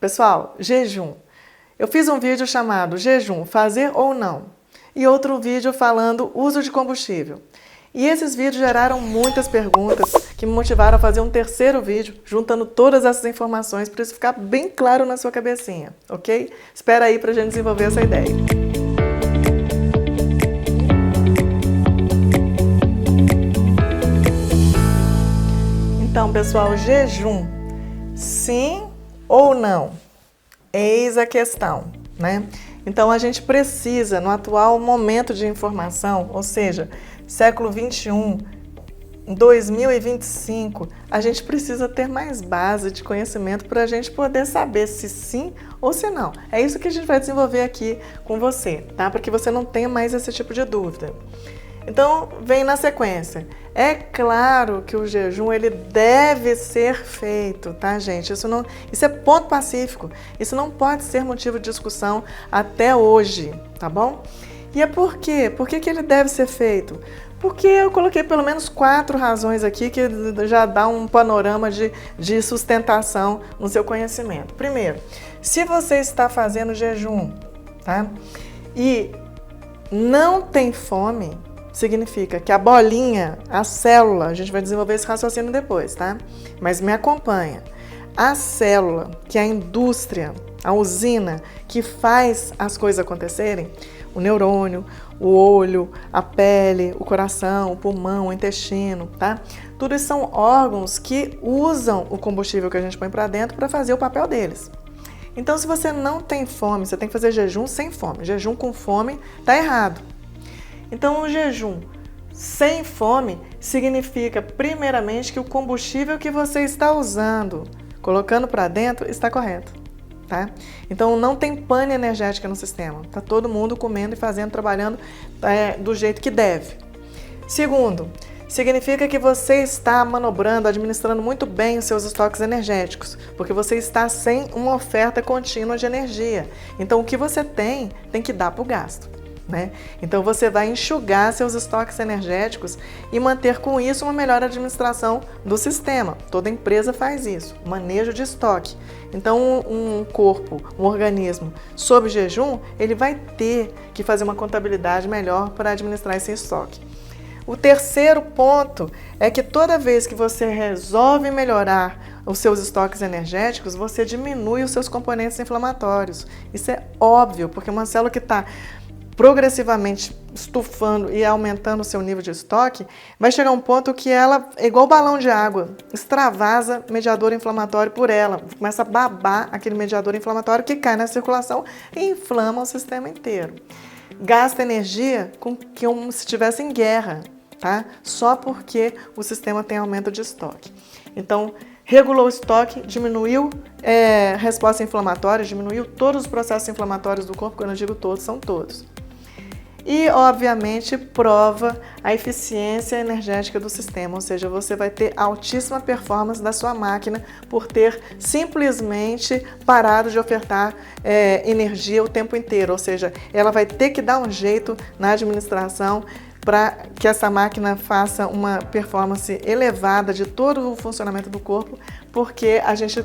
Pessoal, jejum. Eu fiz um vídeo chamado Jejum, fazer ou não? E outro vídeo falando uso de combustível. E esses vídeos geraram muitas perguntas que me motivaram a fazer um terceiro vídeo, juntando todas essas informações para isso ficar bem claro na sua cabecinha, ok? Espera aí para a gente desenvolver essa ideia. Então, pessoal, jejum, sim ou não? Eis a questão, né? Então, a gente precisa, no atual momento de informação, ou seja, século 21, 2025, a gente precisa ter mais base de conhecimento para a gente poder saber se sim ou se não. É isso que a gente vai desenvolver aqui com você, tá? Para que você não tenha mais esse tipo de dúvida. Então, vem na sequência. É claro que o jejum ele deve ser feito, tá, gente? Isso é ponto pacífico. Isso não pode ser motivo de discussão até hoje, tá bom? E é por quê? Por que ele deve ser feito? Porque eu coloquei pelo menos 4 razões aqui que já dá um panorama de sustentação no seu conhecimento. Primeiro, se você está fazendo jejum, tá? E não tem fome, significa que a bolinha, a célula, a gente vai desenvolver esse raciocínio depois, tá? Mas me acompanha. A célula, que é a indústria, a usina que faz as coisas acontecerem, o neurônio, o olho, a pele, o coração, o pulmão, o intestino, tá? Tudo isso são órgãos que usam o combustível que a gente põe para dentro para fazer o papel deles. Então, se você não tem fome, você tem que fazer jejum sem fome. Jejum com fome tá errado. Então, o jejum sem fome significa, primeiramente, que o combustível que você está usando, colocando para dentro, está correto, tá? Então, não tem pane energética no sistema. Tá todo mundo comendo e fazendo, trabalhando do jeito que deve. Segundo, significa que você está manobrando, administrando muito bem os seus estoques energéticos, porque você está sem uma oferta contínua de energia. Então, o que você tem que dar para o gasto, né? Então, você vai enxugar seus estoques energéticos e manter com isso uma melhor administração do sistema. Toda empresa faz isso, manejo de estoque. Então, um corpo, um organismo sob jejum, ele vai ter que fazer uma contabilidade melhor para administrar esse estoque. O terceiro ponto é que toda vez que você resolve melhorar os seus estoques energéticos, você diminui os seus componentes inflamatórios. Isso é óbvio, porque uma célula que está progressivamente estufando e aumentando o seu nível de estoque, vai chegar um ponto que ela é igual balão de água, extravasa mediador inflamatório por ela, começa a babar aquele mediador inflamatório que cai na circulação e inflama o sistema inteiro. Gasta energia como se estivesse em guerra, tá? Só porque o sistema tem aumento de estoque. Então, regulou o estoque, diminuiu a resposta inflamatória, diminuiu todos os processos inflamatórios do corpo, quando eu digo todos, são todos. E, obviamente, prova a eficiência energética do sistema, ou seja, você vai ter altíssima performance da sua máquina por ter simplesmente parado de ofertar energia o tempo inteiro, ou seja, ela vai ter que dar um jeito na administração para que essa máquina faça uma performance elevada de todo o funcionamento do corpo, porque a gente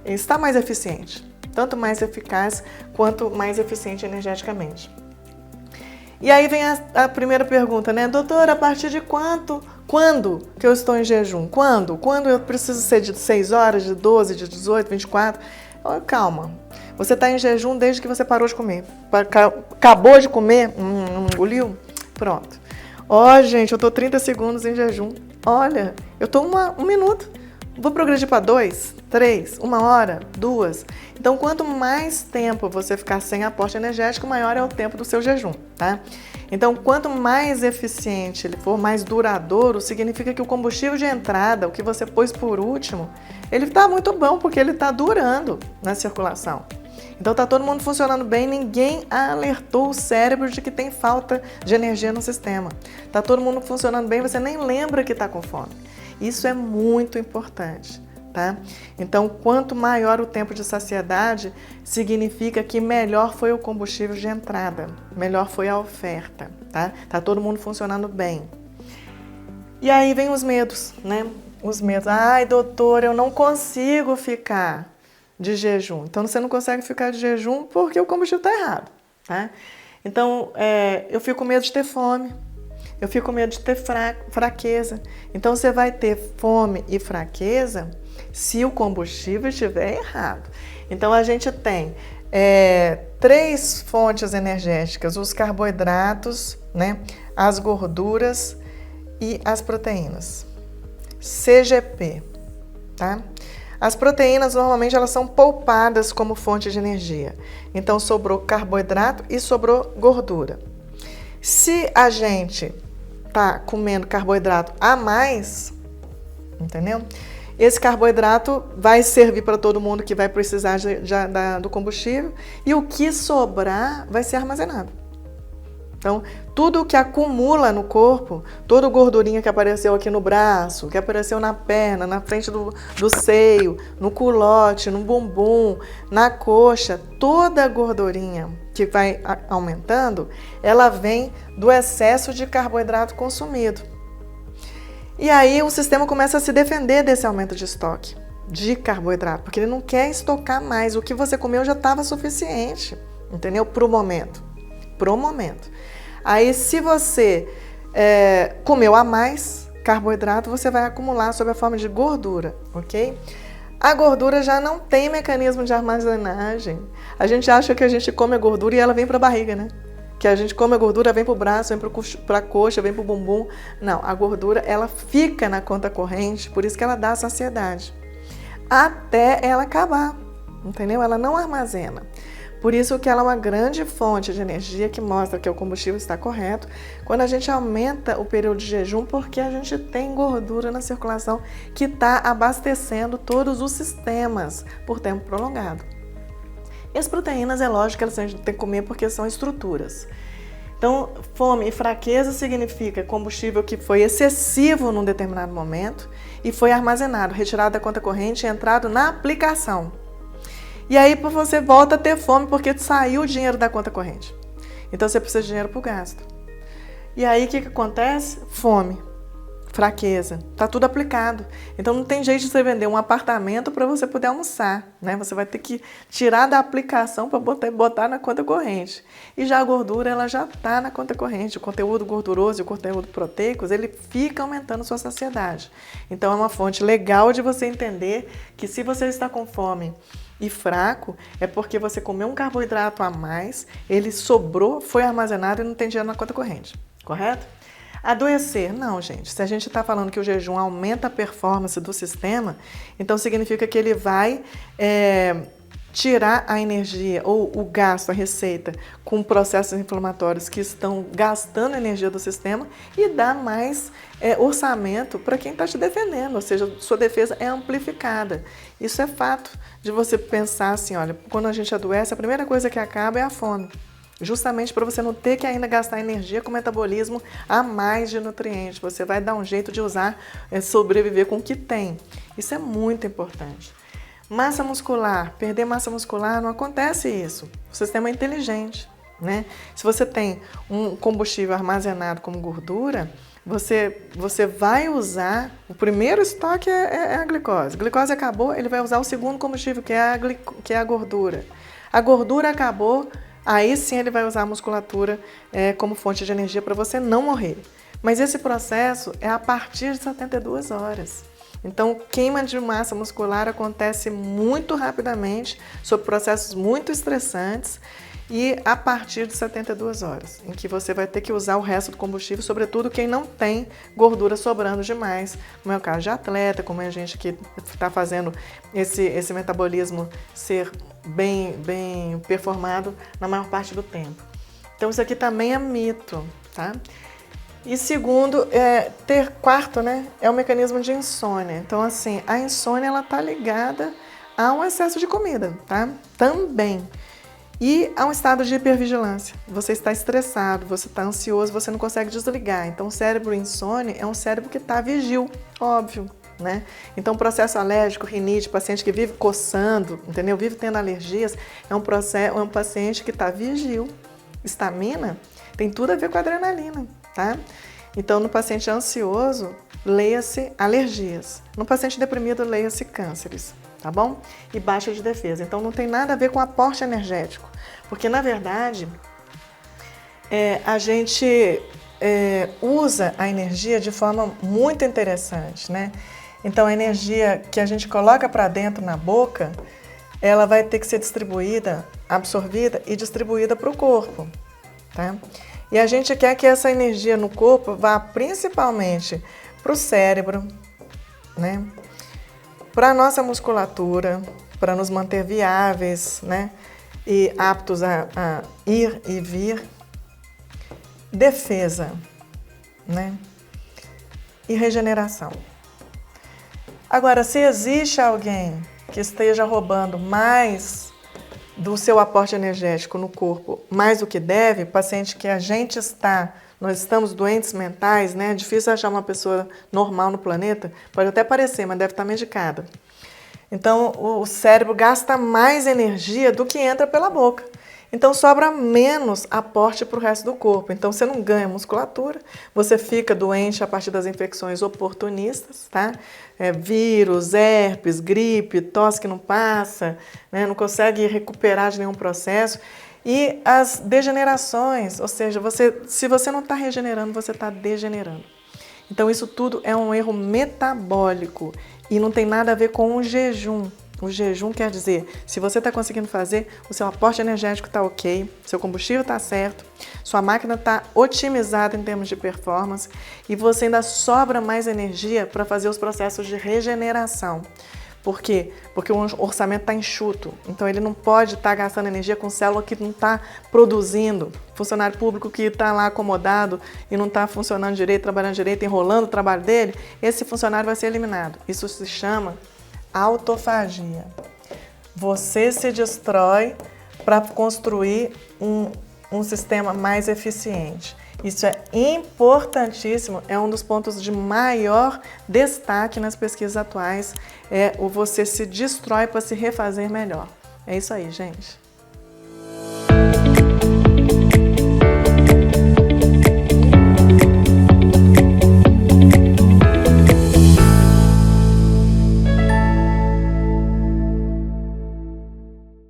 está mais eficiente, tanto mais eficaz quanto mais eficiente energeticamente. E aí vem a primeira pergunta, né? Doutora, a partir de quando que eu estou em jejum? Quando? Quando eu preciso ser de 6 horas, de 12, de 18, 24? Oh, calma. Você está em jejum desde que você parou de comer. Acabou de comer? Não engoliu? Pronto. Ó, gente, eu estou 30 segundos em jejum. Olha, eu estou um minuto. Vou progredir para 2, 3, 1 hora, 2. Então, quanto mais tempo você ficar sem aporte energético, maior é o tempo do seu jejum, tá? Então, quanto mais eficiente ele for, mais duradouro, significa que o combustível de entrada, o que você pôs por último, ele está muito bom, porque ele está durando na circulação. Então, está todo mundo funcionando bem, ninguém alertou o cérebro de que tem falta de energia no sistema. Está todo mundo funcionando bem, você nem lembra que está com fome. Isso é muito importante, tá? Então, quanto maior o tempo de saciedade, significa que melhor foi o combustível de entrada, melhor foi a oferta, tá? Tá todo mundo funcionando bem. E aí vem os medos, né? Os medos. Ai, doutor, eu não consigo ficar de jejum. Então você não consegue ficar de jejum porque o combustível está errado, tá? Então eu fico com medo de ter fome, eu fico com medo de ter fraqueza. Então você vai ter fome e fraqueza se o combustível estiver errado. Então a gente tem 3 fontes energéticas: os carboidratos, né, as gorduras e as proteínas. CGP, tá? As proteínas normalmente elas são poupadas como fonte de energia. Então sobrou carboidrato e sobrou gordura. Se a gente tá comendo carboidrato a mais, entendeu? Esse carboidrato vai servir para todo mundo que vai precisar do combustível e o que sobrar vai ser armazenado. Então, tudo que acumula no corpo, toda gordurinha que apareceu aqui no braço, que apareceu na perna, na frente do seio, no culote, no bumbum, na coxa, toda a gordurinha que vai aumentando, ela vem do excesso de carboidrato consumido. E aí o sistema começa a se defender desse aumento de estoque de carboidrato, porque ele não quer estocar mais. O que você comeu já estava suficiente, entendeu? Pro momento. Aí se você comeu a mais carboidrato, você vai acumular sob a forma de gordura, ok? A gordura já não tem mecanismo de armazenagem. A gente acha que a gente come a gordura e ela vem para a barriga, né? Que a gente come a gordura, vem para o braço, vem para a coxa, vem para o bumbum. Não, a gordura ela fica na conta corrente, por isso que ela dá saciedade. Até ela acabar, entendeu? Ela não armazena. Por isso que ela é uma grande fonte de energia que mostra que o combustível está correto quando a gente aumenta o período de jejum, porque a gente tem gordura na circulação que está abastecendo todos os sistemas por tempo prolongado. E as proteínas, é lógico que elas a gente tem que comer porque são estruturas. Então, fome e fraqueza significa combustível que foi excessivo num determinado momento e foi armazenado, retirado da conta corrente e entrado na aplicação. E aí você volta a ter fome porque saiu o dinheiro da conta corrente. Então você precisa de dinheiro para o gasto. E aí o que acontece? Fome, fraqueza, tá tudo aplicado. Então não tem jeito de você vender um apartamento para você poder almoçar, né? Você vai ter que tirar da aplicação para botar na conta corrente. E já a gordura, ela já está na conta corrente. O conteúdo gorduroso e o conteúdo proteico, ele fica aumentando sua saciedade. Então é uma fonte legal de você entender que se você está com fome e fraco, é porque você comeu um carboidrato a mais, ele sobrou, foi armazenado e não tem dinheiro na conta corrente, correto? Adoecer, não, gente. Se a gente está falando que o jejum aumenta a performance do sistema, então significa que ele vai tirar a energia ou o gasto, a receita, com processos inflamatórios que estão gastando energia do sistema e dá mais orçamento para quem está te defendendo, ou seja, sua defesa é amplificada. Isso é fato de você pensar assim, olha, quando a gente adoece, a primeira coisa que acaba é a fome. Justamente para você não ter que ainda gastar energia com metabolismo a mais de nutrientes. Você vai dar um jeito de usar, sobreviver com o que tem. Isso é muito importante. Massa muscular, perder massa muscular, não acontece isso. O sistema é inteligente, né? Se você tem um combustível armazenado como gordura, você vai usar, o primeiro estoque é a glicose. A glicose acabou, ele vai usar o segundo combustível, que é a gordura. A gordura acabou, aí sim ele vai usar a musculatura como fonte de energia para você não morrer. Mas esse processo é a partir de 72 horas. Então, queima de massa muscular acontece muito rapidamente, sob processos muito estressantes e a partir de 72 horas, em que você vai ter que usar o resto do combustível, sobretudo quem não tem gordura sobrando demais, como é o caso de atleta, como é a gente que está fazendo esse metabolismo ser bem performado na maior parte do tempo. Então, isso aqui também é mito, tá? E segundo, quarto, né, é o mecanismo de insônia. Então, assim, a insônia, ela tá ligada a um excesso de comida, tá? Também. E a um estado de hipervigilância. Você está estressado, você está ansioso, você não consegue desligar. Então, o cérebro insônia é um cérebro que está vigil, óbvio, né? Então, processo alérgico, rinite, paciente que vive coçando, entendeu? Vive tendo alergias, é um paciente que está vigil. Estamina tem tudo a ver com adrenalina, tá? Então, no paciente ansioso, leia-se alergias. No paciente deprimido, leia-se cânceres, tá bom? E baixa de defesa. Então não tem nada a ver com aporte energético, porque na verdade a gente usa a energia de forma muito interessante, né? Então a energia que a gente coloca para dentro na boca, ela vai ter que ser distribuída, absorvida e distribuída para o corpo, tá? E a gente quer que essa energia no corpo vá principalmente para o cérebro, né? Para a nossa musculatura, para nos manter viáveis, né? E aptos a ir e vir. Defesa, né? E regeneração. Agora, se existe alguém que esteja roubando mais do seu aporte energético no corpo, mais do que deve, paciente que nós estamos doentes mentais, né? É difícil achar uma pessoa normal no planeta, pode até parecer, mas deve estar medicada. Então, o cérebro gasta mais energia do que entra pela boca. Então, sobra menos aporte para o resto do corpo. Então, você não ganha musculatura, você fica doente a partir das infecções oportunistas, tá? Vírus, herpes, gripe, tosse que não passa, né? Não consegue recuperar de nenhum processo. E as degenerações, ou seja, se você não está regenerando, você está degenerando. Então, isso tudo é um erro metabólico e não tem nada a ver com o jejum. O jejum quer dizer, se você está conseguindo fazer, o seu aporte energético está ok, seu combustível está certo, sua máquina está otimizada em termos de performance e você ainda sobra mais energia para fazer os processos de regeneração. Por quê? Porque o orçamento está enxuto, então ele não pode estar gastando energia com célula que não está produzindo. Funcionário público que está lá acomodado e não está funcionando direito, trabalhando direito, enrolando o trabalho dele, esse funcionário vai ser eliminado. Isso se chama autofagia. Você se destrói para construir um sistema mais eficiente. Isso é importantíssimo, é um dos pontos de maior destaque nas pesquisas atuais, o você se destrói para se refazer melhor. É isso aí, gente.